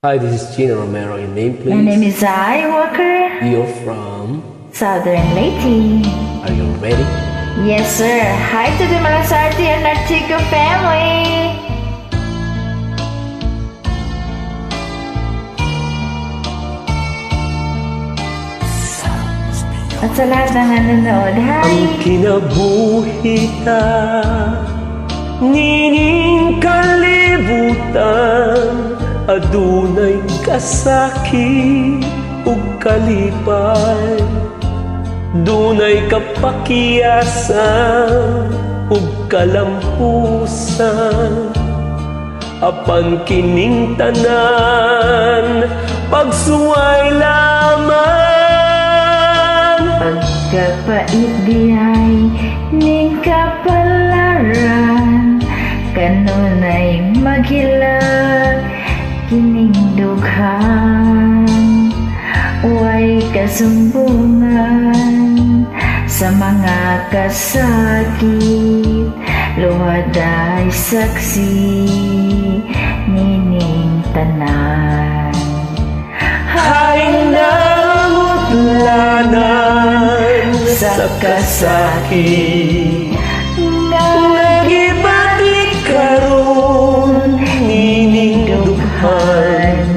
Hi, this is Gina Romero. Your name, please? My name is I Walker, You're from? Southern Leyte. Are you ready? Yes, sir. Hi to the Malasarte and Artico family. At sa lahat ng nanonood, hi! Ang kinabuhita nining kalibutan adunay kasakit ug kalipay dunay kapakiyasan ug kalampusan apan kining tanan pagsuway lamang. Pagkapait di ay ning kapalaran, kanunay maghilag kining dughan. Way kasumbungan sa mga kasakit, luhad ay saksi nining tanan. Hay namutlanan sa kasakit nagibalik karon nining dughan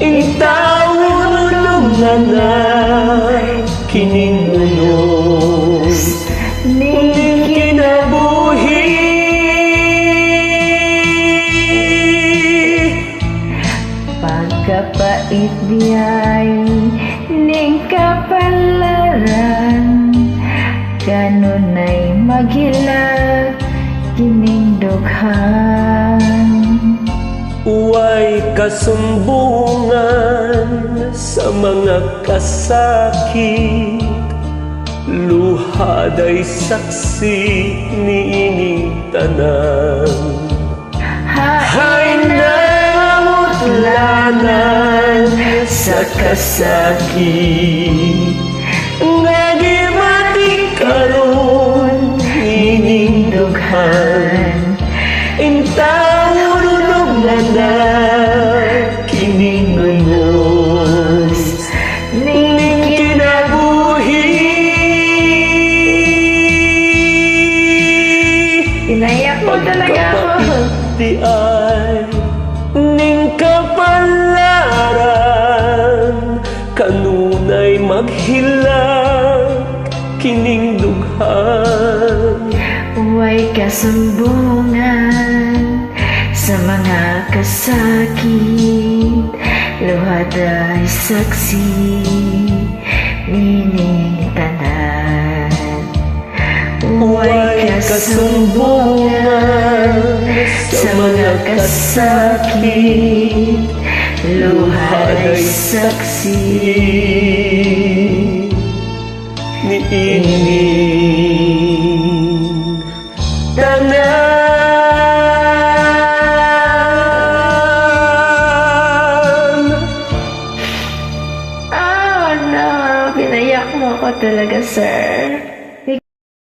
intawon nanay kining unos ning kinabuhi pagkapait di ay ning kapalaran, kanunay maghilag kining dughan. Uway kasumbungan sa mga kasakit, luhad ay saksi niining tanan. Hay namutlanan sa kasakit nagibati karon nining dughan intawon na kining unos ning kinabuhi. Inayak mo talaga ako. Di ay ning kapalaran kanunay maghilag kining dughan. Huwag kasumbungan sa mga kasakit, luhad ay saksi nining tanan. Huwag kasumbungan sa mga kasakit, luhad ay saksi niining tanan. Oh no, pinayak mo ako talaga, sir.